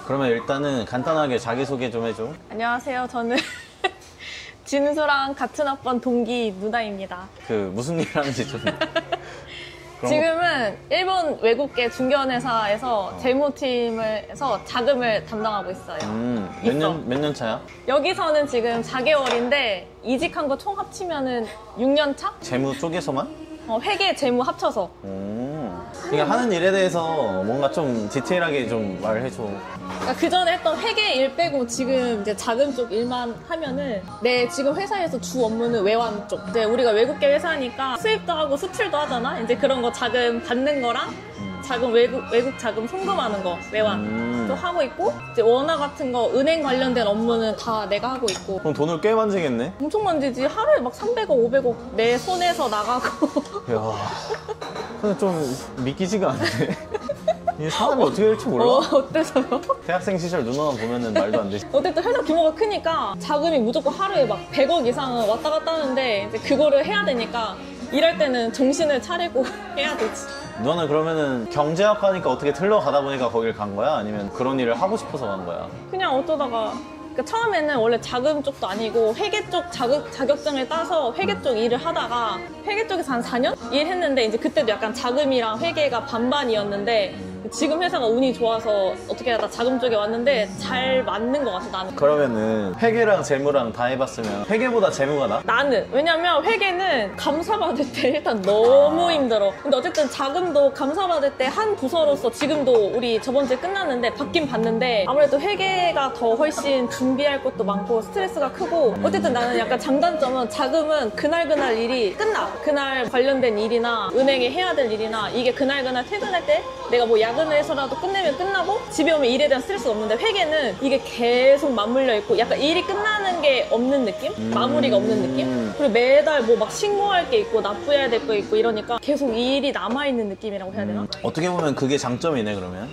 그러면 일단은 간단하게 자기소개 좀 해줘. 안녕하세요. 저는 진수랑 같은 학번 동기 누나입니다. 그 무슨 일 하는지 좀. 지금은 일본 외국계 중견회사에서 재무팀에서 자금을 담당하고 있어요. 몇 년 차야? 여기서는 지금 4개월인데 이직한 거 총 합치면은 6년 차? 재무 쪽에서만? 회계 재무 합쳐서. 그러니까 하는 일에 대해서 뭔가 좀 디테일하게 좀 말해줘. 그러니까 그 전에 했던 회계 일 빼고 지금 이제 자금 쪽 일만 하면은 내 지금 회사에서 주 업무는 외환 쪽. 이제 우리가 외국계 회사니까 수입도 하고 수출도 하잖아. 이제 그런 거 자금 받는 거랑 자금 외국 자금 송금하는 거 외환 또 하고 있고, 이제 원화 같은 거 은행 관련된 업무는 다 내가 하고 있고. 그럼 돈을 꽤 만지겠네? 엄청 만지지. 하루에 막 300억, 500억 내 손에서 나가고. 이야, 근데 좀 믿기지가 않네. 이 사람이 어떻게 될지 몰라. 어때서요? 대학생 시절 누나만 보면은 말도 안 되지. 어쨌든 회사 규모가 크니까 자금이 무조건 하루에 막 100억 이상은 왔다 갔다 하는데, 이제 그거를 해야 되니까 일할 때는 정신을 차리고 해야 되지. 너는 그러면은 경제학과니까 어떻게 틀러가다 보니까 거길 간 거야? 아니면 그런 일을 하고 싶어서 간 거야? 그냥 어쩌다가, 그러니까 처음에는 원래 자금 쪽도 아니고 회계 쪽 자격증을 따서 회계 쪽 일을 하다가 회계 쪽에서 한 4년 일했는데, 이제 그때도 약간 자금이랑 회계가 반반이었는데 지금 회사가 운이 좋아서 어떻게 하다 자금 쪽에 왔는데 잘 맞는 것 같아, 나는. 그러면은 회계랑 재무랑 다 해봤으면 회계보다 재무가 나? 나는. 왜냐면 회계는 감사받을 때 일단 너무 힘들어. 근데 어쨌든 자금도 감사받을 때 한 부서로서 지금도 우리 저번 주에 끝났는데 받긴 받는데, 아무래도 회계가 더 훨씬 준비할 것도 많고 스트레스가 크고, 어쨌든 나는 약간 장단점은 자금은 그날 일이 끝나. 그날 관련된 일이나 은행에 해야 될 일이나 이게 그날 퇴근할 때 내가 뭐 야근을 해서라도 끝내면 끝나고 집에 오면 일에 대한 스트레스가 없는데, 회계는 이게 계속 맞물려 있고 약간 일이 끝나는 게 없는 느낌? 마무리가 없는 느낌? 그리고 매달 뭐 막 신고할 게 있고 납부해야 될 거 있고 이러니까 계속 일이 남아있는 느낌이라고 해야 되나? 어떻게 보면 그게 장점이네, 그러면.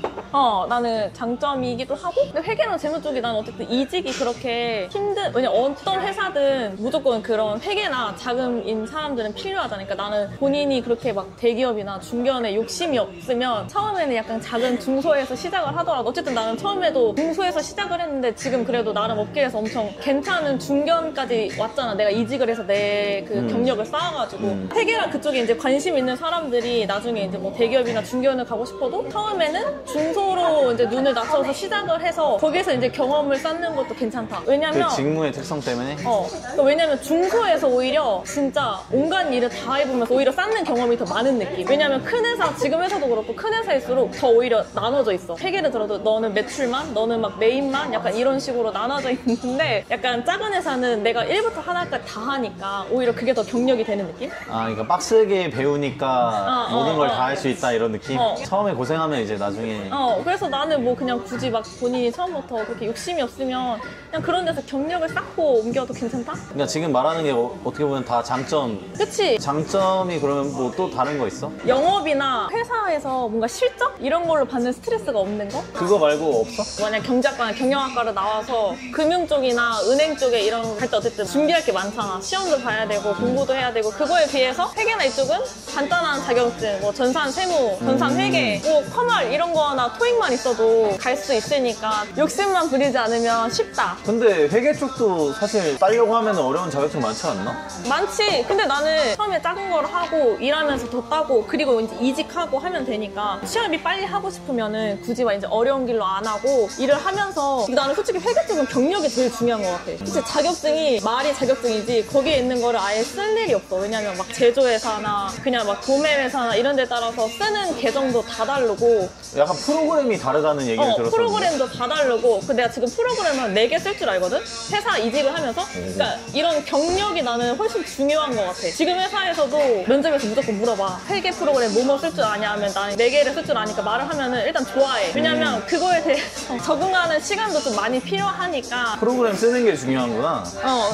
나는 장점이기도 하고, 근데 회계나 재무 쪽이 나는 어쨌든 이직이 그렇게 왜냐 어떤 회사든 무조건 그런 회계나 자금인 사람들은 필요하잖아. 그러니까 나는 본인이 그렇게 막 대기업이나 중견에 욕심이 없으면 처음에는 약간 작은 중소에서 시작을 하더라도, 어쨌든 나는 처음에도 중소에서 시작을 했는데 지금 그래도 나름 업계에서 엄청 괜찮은 중견까지 왔잖아. 내가 이직을 해서 내 그 경력을 쌓아가지고. 회계랑 그쪽에 이제 관심 있는 사람들이 나중에 이제 뭐 대기업이나 중견을 가고 싶어도 처음에는 중소로 이제 눈을 낮춰서 시작을 해서 거기에서 이제 경험을 쌓는 것도 괜찮다. 왜냐면 그 직무의 특성 때문에? 그러니까 왜냐면 중소에서 오히려 진짜 온갖 일을 다 해보면서 오히려 쌓는 경험이 더 많은 느낌. 왜냐면 큰 회사, 지금 회사도 그렇고 큰 회사일수록 더 오히려 나눠져 있어. 회계를 들어도 너는 매출만, 너는 막 메인만, 약간 이런 식으로 나눠져 있는데, 약간 작은 회사는 내가 1부터 하나까지 다 하니까 오히려 그게 더 경력이 되는 느낌? 그러니까 빡세게 배우니까 모든 걸 다 할 수 있다, 이런 느낌? 처음에 고생하면 이제 나중에. 그래서 나는 뭐 그냥 굳이 막 본인이 처음부터 그렇게 욕심이 없으면 그냥 그런 데서 경력을 쌓고 옮겨도 괜찮다? 그러니까 지금 말하는 게 어떻게 보면 다 장점. 그치? 장점이 그러면 뭐 또 다른 거 있어? 영업이나 회사에서 뭔가 실적? 이런 걸로 받는 스트레스가 없는 거? 그거 말고 없어? 만약 경제학과나 경영학과를 나와서 금융 쪽이나 은행 쪽에 이런 거 할 때 어쨌든 준비할 게 많잖아. 시험도 봐야 되고 공부도 해야 되고. 그거에 비해서 회계나 이쪽은 간단한 자격증, 뭐 전산 세무, 전산 회계, 뭐 커멀 이런 거나 토익만 있어도 갈 수 있으니까 욕심만 부리지 않으면 쉽다. 근데 회계 쪽도 사실 따려고 하면 어려운 자격증 많지 않나? 많지. 근데 나는 처음에 작은 걸 하고 일하면서 더 따고 그리고 이제 이직하고 하면 되니까, 시험이 빨리 하고 싶으면은 굳이 막 이제 어려운 길로 안 하고 일을 하면서. 나는 솔직히 회계 쪽은 경력이 제일 중요한 것 같아. 솔직히 자격증이 말이 자격증이지 거기에 있는 거를 아예 쓸 일이 없어. 왜냐면 막 제조회사나 그냥 막 도매회사나 이런 데 따라서 쓰는 계정도 다 다르고 약간 프로그램이 다르다는 얘기를 들었었는데. 프로그램도 다 다르고. 내가 지금 프로그램을 4개 쓸 줄 알거든? 회사 이직을 하면서. 그러니까 이런 경력이 나는 훨씬 중요한 것 같아. 지금 회사에서도 면접에서 무조건 물어봐. 회계 프로그램 뭐뭐 쓸 줄 아냐 하면 나는 4개를 쓸 줄 아니까 말을 하면은 일단 좋아해. 왜냐면 그거에 대해서 적응하는 시간도 좀 많이 필요하니까. 프로그램 쓰는 게 중요한구나.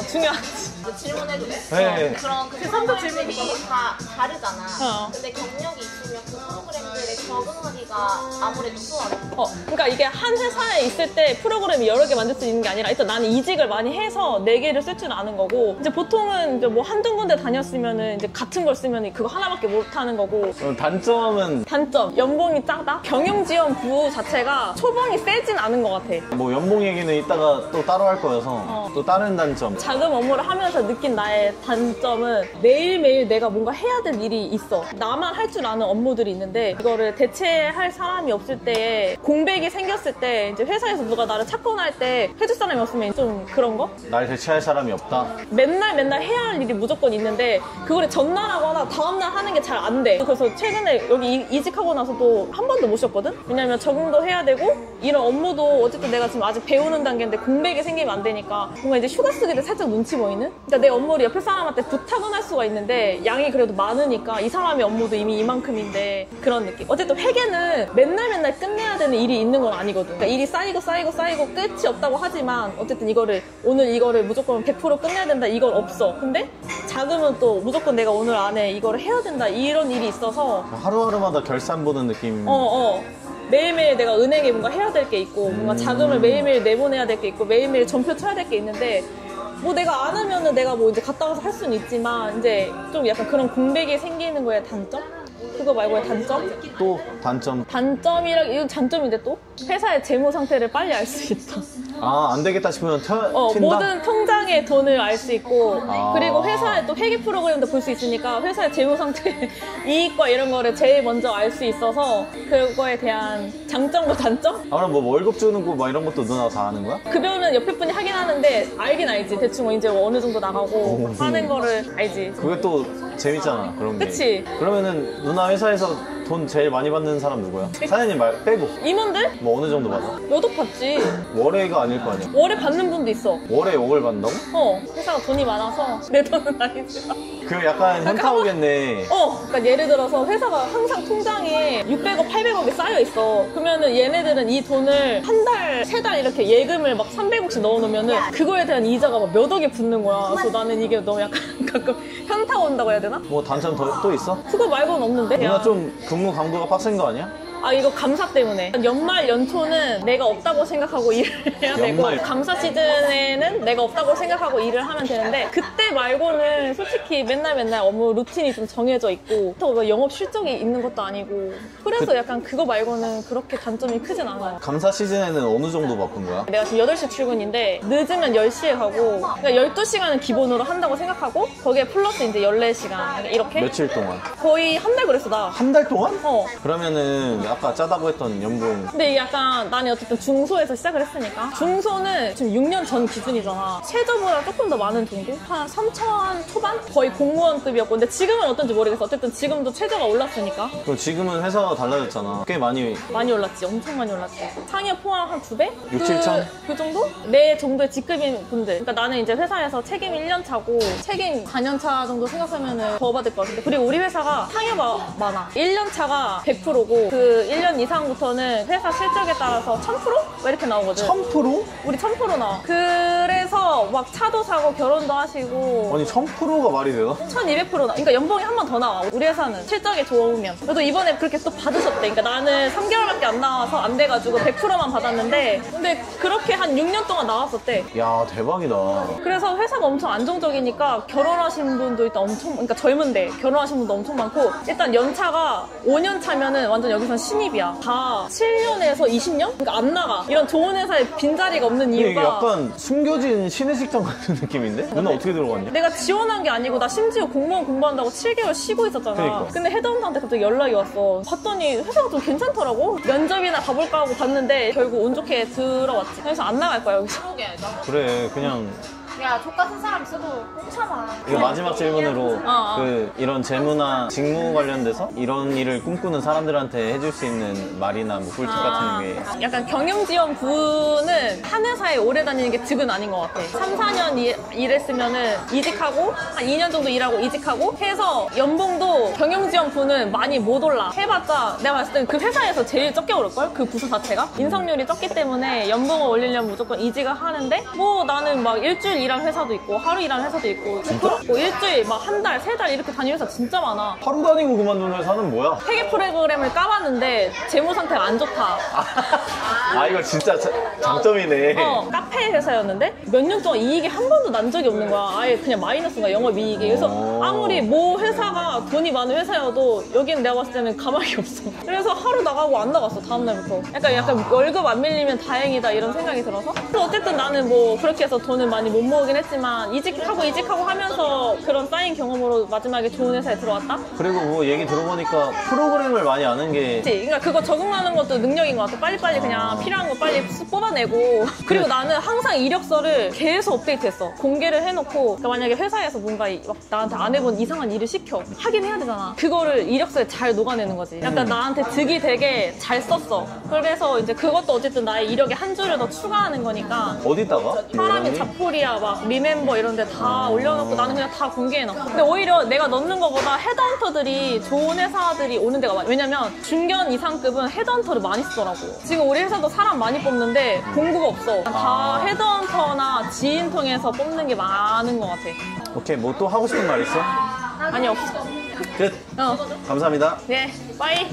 중요하지. 질문해도 돼? 네. 그럼 그 삼도 질문이 다 다르잖아. 어. 근데 경력이 있으면 그 프로그램들의 적응하기가 아무래도 수월해. 그러니까 이게 한 회사에 있을 때 프로그램이 여러 개 만들 수 있는 게 아니라 일단 나는 이직을 많이 해서 4개를 쓸 줄 아는 거고 이제 보통은 이제 뭐 한두 군데 다녔으면은 이제 같은 걸 쓰면 그거 하나밖에 못 하는 거고 그럼 단점은 단점 연봉이 작다? 경영지원부 자체가 초봉이 세진 않은 것 같아. 뭐 연봉 얘기는 이따가 또 따로 할 거여서 또 다른 단점. 자금 업무를 하면서 느낀 나의 단점은 매일매일 내가 뭔가 해야 될 일이 있어. 나만 할 줄 아는 업무들이 있는데 이거를 대체할 사람이 없을 때에 공백이 생겼을 때 이제 회사에서 누가 나를 찾거나 할 때 해줄 사람이 없으면 좀 그런 거? 날 대체할 사람이 없다. 맨날 해야 할 일이 무조건 있는데 그거를 전날 하거나 다음날 하는 게 잘 안 돼. 그래서 최근에 여기 이직하고 나서도 한 번도 못 쉬었거든? 왜냐면 적응도 해야 되고 이런 업무도 어쨌든 내가 지금 아직 배우는 단계인데 공백이 생기면 안 되니까 뭔가 이제 휴가 쓰기 때 살짝 눈치 보이는? 그러니까 내 업무를 옆에 사람한테 부탁은 할 수가 있는데 양이 그래도 많으니까 이 사람의 업무도 이미 이만큼인데 그런 느낌. 어쨌든 회계는 맨날 끝내야 되는 일이 있는 건 아니거든. 그러니까 일이 쌓이고 끝이 없다고 하지만 어쨌든 오늘 이거를 무조건 100% 끝내야 된다 이건 없어. 근데 자금은 또 무조건 내가 오늘 안에 이거를 해야 된다 이런 일이 있어서 하루하루마다 결산 보는 느낌. 매일매일 내가 은행에 뭔가 해야 될 게 있고 뭔가 자금을 매일매일 내보내야 될 게 있고 매일매일 전표 쳐야 될 게 있는데 뭐 내가 안 하면은 내가 뭐 이제 갔다 와서 할 수는 있지만 이제 좀 약간 그런 공백이 생기는 거에 단점? 그거 말고의 단점? 또 단점. 단점이랑 이건 장점인데 또 회사의 재무 상태를 빨리 알 수 있다. 안 되겠다 싶으면 튄다? 모든 통장의 돈을 알 수 있고 아. 그리고 회사의 또 회계 프로그램도 볼 수 있으니까 회사의 재무 상태, 이익과 이런 거를 제일 먼저 알 수 있어서 그거에 대한 장점과 단점? 그럼 뭐 월급 주는 거 막 이런 것도 누나가 다 아는 거야? 급여는 옆에 분이 하긴 하는데 알긴 알지. 대충 이제 어느 정도 나가고 하는 거를 알지. 그게 또 재밌잖아, 그런 게. 그치? 그러면은 누나 회사에서 돈 제일 많이 받는 사람 누구야? 사장님 말 빼고. 임원들? 뭐 어느 정도 받아? 몇 억 받지. 월회가 아닐 거 아니야? 월에 받는 분도 있어. 월에 5을 받는다고? 회사가 돈이 많아서 내 돈은 아니지만. 그 약간 현타 오겠네. 그러니까 예를 들어서 회사가 항상 통장에 600억, 800억이 쌓여 있어. 그러면은 얘네들은 이 돈을 한 달, 세 달 이렇게 예금을 막 300억씩 넣어놓으면은 그거에 대한 이자가 막 몇 억이 붙는 거야. 그래서 나는 이게 너무 약간 가끔 현타 온다고 해야 되나? 뭐 단점 또 있어? 그거 말고는 없는데? 누나 좀 근무 강도가 빡센 거 아니야? 이거 감사 때문에 연말 연초는 내가 없다고 생각하고 일을 해야 되고 감사 시즌에는 내가 없다고 생각하고 일을 하면 되는데 그때 말고는 솔직히 맨날 업무 루틴이 좀 정해져 있고 또 영업 실적이 있는 것도 아니고 그래서 약간 그거 말고는 그렇게 단점이 크진 않아요. 감사 시즌에는 어느 정도 바쁜 거야? 내가 지금 8시 출근인데 늦으면 10시에 가고 그러니까 12시간은 기본으로 한다고 생각하고 거기에 플러스 이제 14시간 이렇게 며칠 동안? 거의 한 달 그랬어 나. 한 달 동안? 그러면은 아까 짜다고 했던 연봉. 근데 이게 약간 나는 어쨌든 중소에서 시작을 했으니까 중소는 지금 6년 전 기준이잖아. 최저보다 조금 더 많은 정도? 한 3천 초반? 거의 공무원급이었고 근데 지금은 어떤지 모르겠어. 어쨌든 지금도 최저가 올랐으니까. 그럼 지금은 회사가 달라졌잖아. 꽤 많이 올랐지. 엄청 많이 올랐지. 상여 포함 한 2배? 6, 7천? 그 정도? 내 정도의 직급인 분들. 그러니까 나는 이제 회사에서 책임 1년 차고 책임 4년 차 정도 생각하면 더 받을 것 같은데 그리고 우리 회사가 상여가 많아. 1년 차가 100%고 그 1년 이상부터는 회사 실적에 따라서 1000%? 왜 이렇게 나오거든. 1000%? 우리 1000% 나와. 그래서 막 차도 사고 결혼도 하시고 아니 1000%가 말이 되나? 1200% 나와. 그러니까 연봉이 한 번 더 나와. 우리 회사는 실적이 좋으면. 그래도 이번에 그렇게 또 받으셨대. 그러니까 나는 3개월밖에 안 나와서 안 돼가지고 100%만 받았는데 근데 그렇게 한 6년 동안 나왔었대. 야 대박이다. 그래서 회사가 엄청 안정적이니까 결혼하신 분도 일단 엄청 그러니까 젊은데 결혼하신 분도 엄청 많고 일단 연차가 5년 차면은 완전 여기서는 신입이야. 다 7년에서 20년? 그러니까 안 나가. 이런 좋은 회사에 빈자리가 없는 이게 이유가 약간 숨겨진 신의식장 같은 느낌인데? 누나 어떻게 들어갔냐? 내가 지원한 게 아니고 나 심지어 공무원 공부한다고 7개월 쉬고 있었잖아. 그러니까. 근데 헤드헌터한테 갑자기 연락이 왔어. 봤더니 회사가 좀 괜찮더라고. 면접이나 가볼까 하고 봤는데 결국 운 좋게 들어왔지. 그래서 안 나갈 거야 여기서. 그래 그냥 야, 족 같은 사람 있어도 꼭 참아. 이거 마지막 질문으로 어. 그 이런 재무나 직무 관련돼서 이런 일을 꿈꾸는 사람들한테 해줄 수 있는 말이나 뭐 꿀팁 같은 게 약간 경영지원부는 한 회사에 오래 다니는 게 득은 아닌 것 같아. 3, 4년 일했으면은 이직하고 한 2년 정도 일하고 이직하고 해서 연봉도 경영지원부는 많이 못 올라. 해봤자 내가 봤을 땐 그 회사에서 제일 적게 오를걸? 그 부서 자체가? 인성률이 적기 때문에 연봉을 올리려면 무조건 이직을 하는데 뭐 나는 막 일주일 일하는 회사도 있고 하루 일하는 회사도 있고 뭐 일주일 막 한 달, 세 달 이렇게 다니는 회사 진짜 많아. 하루 다니고 그만둔 회사는 뭐야? 회계 프로그램을 까봤는데 재무 상태가 안 좋다. 아 이거 진짜 장점이네. 카페 회사였는데 몇 년 동안 이익이 한 번도 난 적이 없는 거야. 아예 그냥 마이너스가 영업이익이. 그래서 아무리 뭐 회사가 돈이 많은 회사여도 여기는 내가 봤을 때는 가망이 없어. 그래서 하루 나가고 안 나갔어 다음날부터. 약간 월급 안 밀리면 다행이다 이런 생각이 들어서. 그래서 어쨌든 나는 뭐 그렇게 해서 돈을 많이 못 모으긴 했지만 이직하고 하면서 그런 쌓인 경험으로 마지막에 좋은 회사에 들어왔다? 그리고 뭐 얘기 들어보니까 프로그램을 많이 아는 게 그치? 그러니까 그거 적응하는 것도 능력인 것 같아. 빨리빨리 그냥 필요한 거 빨리 뽑아내고. 그리고 나는 항상 이력서를 계속 업데이트했어. 공개를 해놓고 그러니까 만약에 회사에서 뭔가 막 나한테 안 해본 이상한 일을 시켜. 하긴 해야 되잖아. 그거를 이력서에 잘 녹아내는 거지. 약간 나한테 득이 되게 잘 썼어. 그래서 이제 그것도 어쨌든 나의 이력에 한 줄을 더 추가하는 거니까. 어디다가? 사람이 자포리아 막 리멤버 이런 데 다 올려놓고 나는 그냥 다 공개해놨어. 근데 오히려 내가 넣는 거보다 헤드헌터들이 좋은 회사들이 오는 데가 많아. 왜냐면 중견 이상급은 헤드헌터를 많이 쓰더라고. 지금 우리 회사도 사람 많이 뽑는데 공구가 없어. 다 헤드헌터나 지인 통해서 뽑는 게 많은 것 같아. 오케이 뭐 또 하고 싶은 말 있어? 아니 없어. 끝. 감사합니다. 네, 빠이.